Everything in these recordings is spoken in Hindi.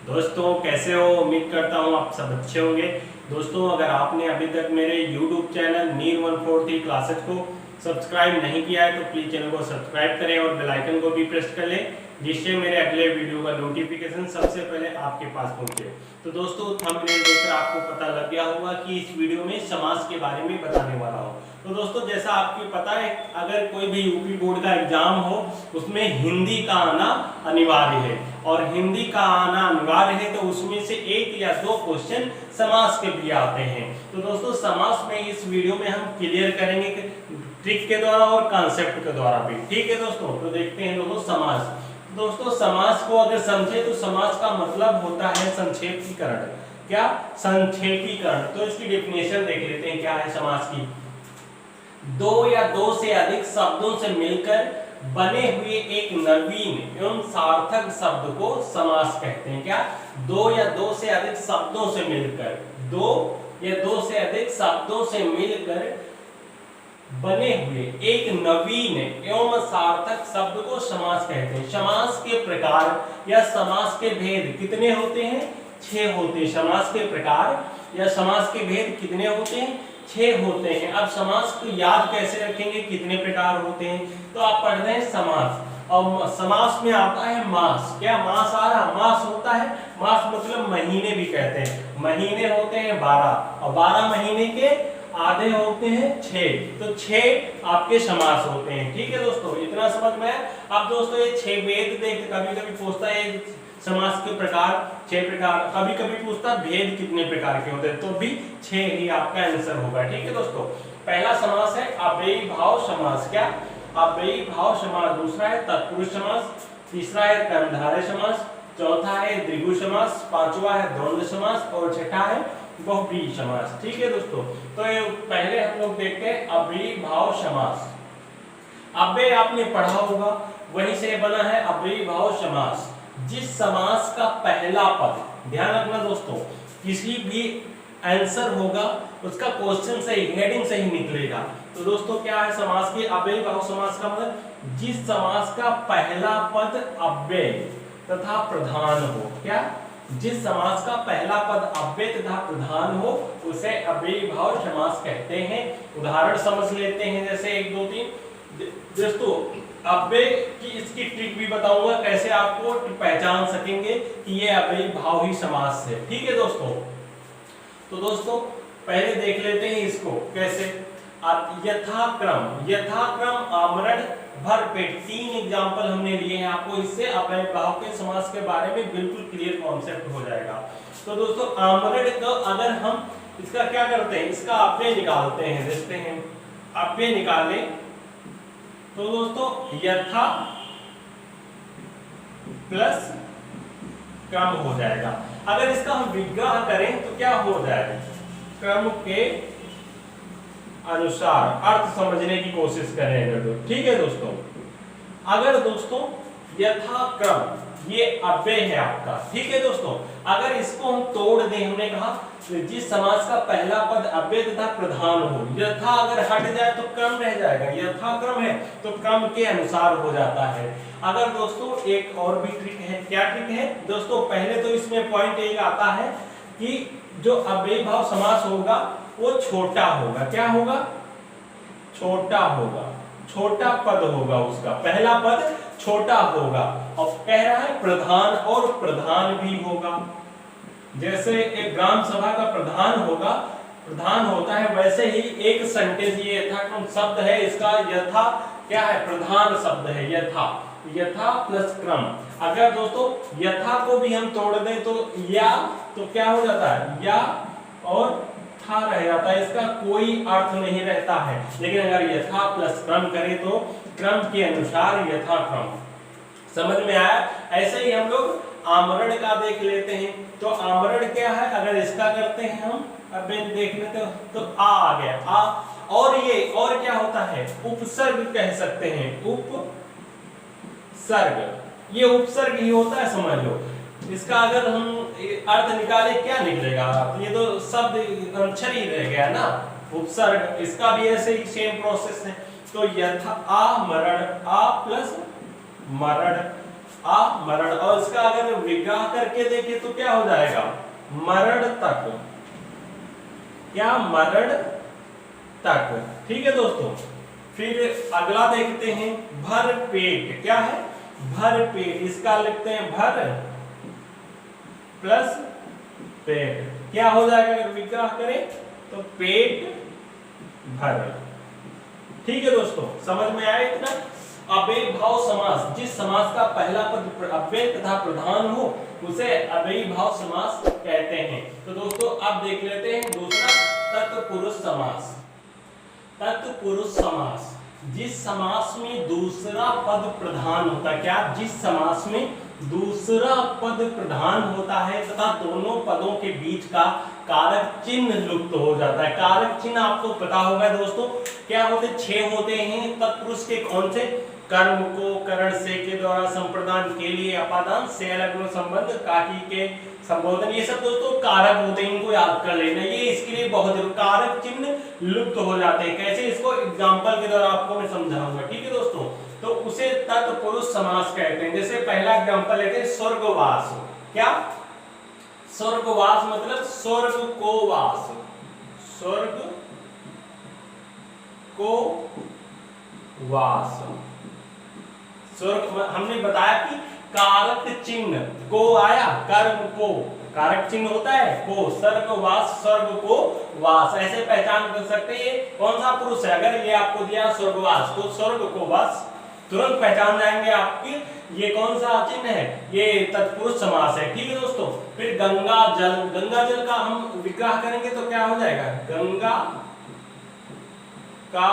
दोस्तों कैसे हो। उम्मीद करता हूँ आप सब अच्छे होंगे। दोस्तों अगर आपने अभी तक मेरे YouTube चैनल नीर 143 क्लासेस को सब्सक्राइब नहीं किया है तो प्लीज़ चैनल को सब्सक्राइब करें और बेल आइकन को भी प्रेस कर लें, जिससे मेरे अगले वीडियो का नोटिफिकेशन सबसे पहले आपके पास पहुंचे। तो दोस्तों थंबनेल देखकर आपको पता लग गया होगा कि इस वीडियो में समास के बारे में बताने वाला हूँ। तो दोस्तों जैसा आपको पता है, अगर कोई भी यूपी बोर्ड का एग्जाम हो उसमें हिंदी का आना अनिवार्य है, और हिंदी का आना अनिवार्य है तो उसमें से एक या दो क्वेश्चन समास के भी आते हैं। तो दोस्तों समास में इस वीडियो में हम क्लियर करेंगे ट्रिक के द्वारा और कॉन्सेप्ट के द्वारा भी। ठीक है दोस्तों, तो देखते हैं दोस्तों समास। दोस्तों समास को अगर समझे तो समास का मतलब होता है संक्षेपीकरण। क्या? संक्षेपीकरण। तो इसकी डेफिनेशन देख लेते हैं क्या है समास की। दो या दो से अधिक शब्दों से मिलकर बने हुए एक नवीन एवं सार्थक शब्द को समास कहते हैं। क्या? दो या दो से अधिक शब्दों से मिलकर, दो या दो से अधिक शब्दों से मिलकर बने हुए एक नवीन एवं सार्थक शब्द को समास कहते हैं। समास के प्रकार या समास के भेद कितने होते हैं? 6 होते हैं। समास के प्रकार या समास के भेद कितने होते हैं? 6 होते हैं। अब समास को याद कैसे रखेंगे, कितने प्रकार होते हैं? तो आप पढ़ रहे हैं समास, और समास में आता है मास। क्या मास आ रहा? मास होता है, मास मतलब महीने भी कहते हैं। महीने होते हैं 12 और 12 महीने के आधे होते हैं 6, तो 6 आपके समास होते हैं। ठीक है दोस्तों, इतना समझ में आया। अब दोस्तों ये 6 भेद देख, कभी कभी पूछता है समास के प्रकार 6 प्रकार, कभी कभी पूछता है भेद कितने प्रकार के होते हैं, तो भी 6 ही आपका आंसर होगा। ठीक है दोस्तों, पहला समास है अव्ययी भाव समास। क्या? अव्ययी भाव समास। दूसरा है तत्पुरुष समास। तीसरा है कर्मधारय समास। चौथा है द्विगु समास। पांचवा है द्वंद्व समास और छठा है बहुव्रीहि समास। ठीक है दोस्तों, तो ये पहले हम लोग देखते हैं अव्ययी भाव समास। अव्यय आपने पढ़ा होगा, वहीं से बना है अव्ययी भाव समास। जिस समास का पहला पद, ध्यान रखना दोस्तों, किसी भी आंसर होगा उसका क्वेश्चन सही, हेडिंग सही निकलेगा। तो दोस्तों क्या है समास की अव्ययी भाव समास का मतलब? जिस समास का पहला पद अव्यय तथा प्रधान हो। क्या? जिस समास का पहला पद अव्यय तथा प्रधान हो उसे अव्ययी भाव समास कहते हैं। उदाहरण समझ लेते हैं, जैसे 1 2 3। दोस्तों अव्यय की इसकी ट्रिक भी बताऊंगा, कैसे आपको पहचान सकेंगे कि ये अव्ययी भाव ही समास है। ठीक है दोस्तों, तो दोस्तों पहले देख लेते हैं इसको कैसे। यथाक्रम, यथाक्रम, आमरण, भरपेट, 3 एग्जांपल हमने लिए हैं आपको। इससे अव्ययी भाव के समास के बारे में बिल्कुल क्लियर कॉन्सेप्ट हो जाएगा। तो दोस्तों आमरण का अगर हम इसका क्या करते हैं, इसका अव्यय निकालते हैं। देखते हैं अव्यय निकालें तो दोस्तों यथा प्लस क्रम हो जाएगा। अगर इसका हम विग्रह करें तो क्या हो जाएगा? क्रम के अनुसार। अर्थ समझने की कोशिश करेंगे तो ठीक है दोस्तों। अगर दोस्तों यथाक्रम ये अव्यय है आपका, ठीक है दोस्तों, अगर इसको हम तोड़ दें, हमने कहा जिस समास का पहला पद अव्यय तथा प्रधान हो, यथा अगर हट जाए तो क्रम रह जाएगा, यथाक्रम है तो क्रम के अनुसार हो जाता है। अगर दोस्तों एक और भी ट्रिक है। क्या ट्रिक है दोस्तों? पहले तो इसमें पॉइंट एक आता है कि जो अव्ययी भाव समास होगा वो छोटा होगा। क्या होगा? छोटा होगा, छोटा पद होगा, उसका पहला पद छोटा होगा। और कह रहा है प्रधान, और प्रधान भी होगा। जैसे एक ग्राम सभा का प्रधान होगा, प्रधान होता है, वैसे ही एक सेंटेंस ये यथाक्रम शब्द है, इसका यथा क्या है? प्रधान शब्द है यथा। यथा प्लस क्रम। अगर दोस्तों यथा को भी हम तोड़ दें तो या, तो क्या हो जाता है? या और था रह जाता है, इसका कोई अर्थ नहीं रहता है। लेकिन अगर यथा प्लस क्रम करें तो क्रम के अनुसार यथाक्रम। समझ में आया? ऐसे ही हम लोग आमरण का देख लेते हैं। तो आमरण क्या है? अगर इसका करते हैं हम, अब देख लेते हो तो आ गया आ। और ये और क्या होता है? उपसर्ग कह सकते हैं, उपसर्ग। ये उपसर्ग ही होता है, समझ लो। इसका अगर हम अर्थ निकाले क्या निकलेगा? ये तो शब्द अक्षर ही रह गया ना, उपसर्ग। इसका भी ऐसे ही सेम प्रोसेस है। तो यथा आमरण, आ प्लस मरण, अमरण। और इसका अगर विग्रह करके देखें तो क्या हो जाएगा, मरण तक। क्या, मरण तक। ठीक है दोस्तों। फिर अगला देखते हैं, भर पेट। क्या है, भर पेट। इसका लिखते हैं भर प्लस पेट, क्या हो जाएगा अगर विग्रह करें तो पेट भर। ठीक है दोस्तों, समझ में आया इतना। अव्ययी भाव समास, जिस समास का पहला पद अव्यय तथा प्रधान हो उसे अव्ययी भाव समास कहते हैं। तो दोस्तों अब देख लेते हैं दूसरा, तत्पुरुष समास। तत्पुरुष समास, जिस समास में दूसरा पद प्रधान होता है। क्या, जिस समास में दूसरा पद प्रधान होता है तथा दोनों पदों के बीच का कारक चिन्ह लुप्त हो जाता है। कारक चिन्ह आपको पता होगा दोस्तों, क्या होते, 6 होते हैं तत्पुरुष के। कौन से, कर्म को, करण से के द्वारा, संप्रदान के लिए, अपादान से, अलग संबंध, काकी के संबोधन, ये सब दोस्तों कारक होते हैं, इनको याद कर लेना। ये इसके लिए बहुत जरूरी, कारक चिन्ह लुप्त हो जाते हैं। कैसे, इसको एग्जांपल के द्वारा आपको मैं समझाऊंगा। ठीक है दोस्तों, तो उसे तत्पुरुष समास कहते हैं। जैसे पहला एग्जांपल लेते हैं, स्वर्गवास। क्या, स्वर्गवास मतलब स्वर्ग को वास, स्वर्ग को वास। स्वर्ग, हमने बताया कि कारक चिन्ह को आया, कर्म को, कारक चिन्ह होता है को, स्वर्गवास, स्वर्ग को वास, ऐसे पहचान कर सकते हैं ये कौन सा पुरुष है। अगर ये आपको दिया स्वर्गवास तो स्वर्ग को वास, तुरंत पहचान जाएंगे आपकी ये कौन सा चिन्ह है, ये तत्पुरुष समास है। ठीक है दोस्तों। फिर गंगा जल, गंगा जल का हम विग्रह करेंगे तो क्या हो जाएगा, गंगा का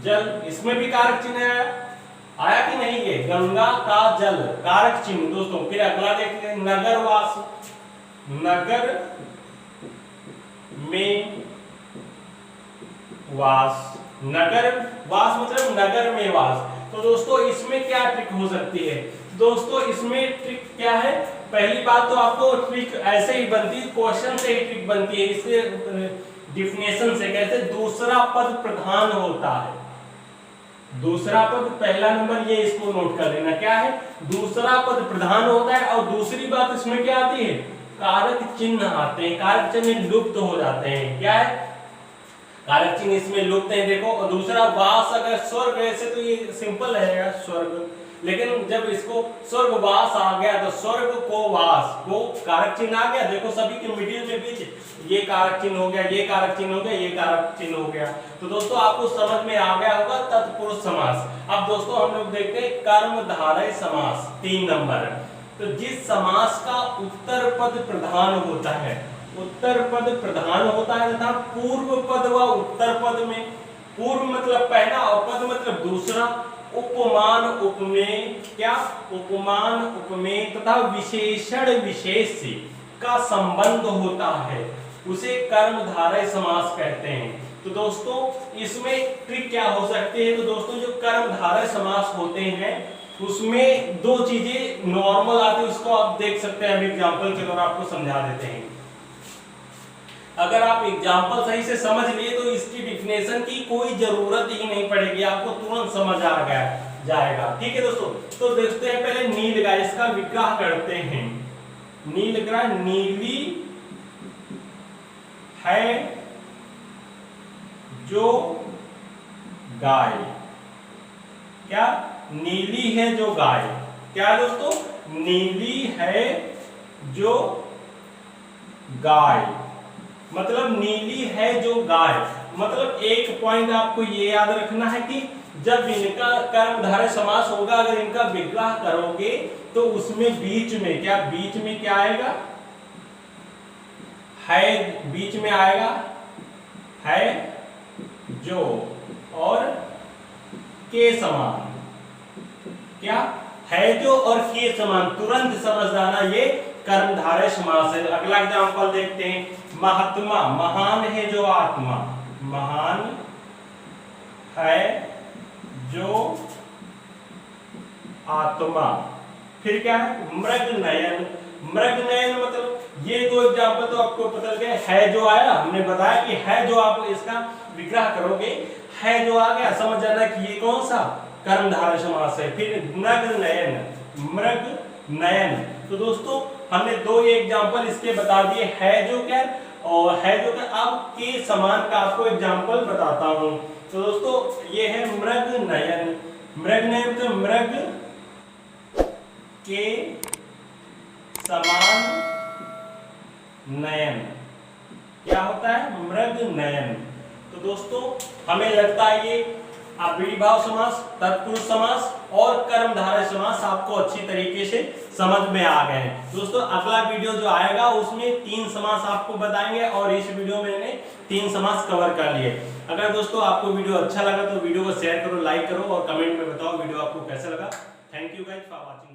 जल। इसमें भी कारक चिन्ह आया कि नहीं, ये गंगा का जल, कारक चिन्ह दोस्तों। फिर अगला देखते हैं, नगरवास। नगर में वास, नगर वास मतलब नगर में वास। तो दोस्तों इसमें क्या ट्रिक हो सकती है, दोस्तों इसमें ट्रिक क्या है, पहली बात तो आपको ट्रिक ऐसे ही बनती है, क्वेश्चन से ही ट्रिक बनती है, इससे डिफिनेशन से। कैसे, दूसरा पद प्रधान होता है, दूसरा पद, पहला नंबर ये इसको नोट कर लेना, क्या है, दूसरा पद प्रधान होता है। और दूसरी बात इसमें क्या आती है, कारक चिन्ह आते हैं, कारक चिन्ह लुप्त हो जाते हैं। क्या है, कारक चिन्ह इसमें लुप्त है। देखो, और दूसरा वास, अगर स्वर्ग ऐसे तो ये सिंपल रहेगा स्वर्ग, लेकिन जब इसको स्वर्गवास आ गया तो स्वर्ग को वास, को कारक चिन्ह आ गया। देखो सभी के मिडिल के बीच ये कारक चिन्ह हो गया, ये कारक चिन्ह हो गया, ये कारक चिन्ह हो गया। तो दोस्तों आपको समझ में आ गया होगा तत्पुरुष समास। अब दोस्तों हम लोग देखते हैं कर्मधारय समास, 3 नंबर। तो जिस समास का उत्तर पद प्रधान होता है, उत्तर पद प्रधान होता है तथा पूर्व पद व उत्तर पद में, पूर्व मतलब पहला और पद मतलब दूसरा, उपमान उपमेय, क्या, उपमान उपमेय तथा विशेषण विशेष से का संबंध होता है, उसे कर्मधारय समास कहते हैं। तो दोस्तों इसमें ट्रिक क्या हो सकती है, तो दोस्तों जो कर्मधारय समास होते हैं उसमें 2 चीजें नॉर्मल आती है, उसको आप देख सकते हैं, हम एग्जांपल के द्वारा आपको समझा देते हैं। अगर आप एग्जांपल सही से समझ लिए तो इसकी डिफिनेशन की कोई जरूरत ही नहीं पड़ेगी, आपको तुरंत समझ आ गया जाएगा। ठीक है दोस्तों, तो देखते हैं पहले नीलगाय, इसका विग्रह करते हैं। नीलगाय, नीली है जो गाय, क्या, नीली है जो गाय, क्या दोस्तों, नीली है जो गाय, मतलब नीली है जो गाय। मतलब एक पॉइंट आपको ये याद रखना है कि जब इनका कर्मधारय समास होगा, अगर इनका विग्रह करोगे तो उसमें बीच में क्या, बीच में क्या आएगा, है बीच में आएगा, है जो और के समान, क्या, है जो और के समान, तुरंत समझ जाना ये कर्मधारय समास है। अगला एग्जांपल देखते हैं, महात्मा, महान है जो आत्मा, महान है जो आत्मा। फिर क्या है, मृगनयन, मृगनयन मतलब ये 2 एग्जांपल तो आपको पता गया, है जो आया, हमने बताया कि है जो, आप इसका विग्रह करोगे, है जो आ गया, समझ जाना कि ये कौन सा कर्मधारय समास है। फिर नग्ननयन, मृग नयन। तो दोस्तों हमने दो एग्जाम्पल इसके बता दिए, है जो क्या और है जो क्या। अब के समान का आपको एग्जाम्पल बताता हूं। तो दोस्तों ये है मृग नयन। मृग नयन तो मृग के समान नयन, क्या होता है, मृग नयन। तो दोस्तों हमें लगता है ये अव्ययीभाव समास, तत्पुरुष समास और कर्मधारय समास आपको अच्छी तरीके से समझ में आ गए हैं। दोस्तों अगला वीडियो जो आएगा उसमें 3 समास आपको बताएंगे और इस वीडियो में मैंने 3 समास कवर कर लिए। अगर दोस्तों आपको वीडियो अच्छा लगा तो वीडियो को शेयर करो, लाइक करो और कमेंट में बताओ वीडियो आपको कैसा लगा। Thank you guys for watching.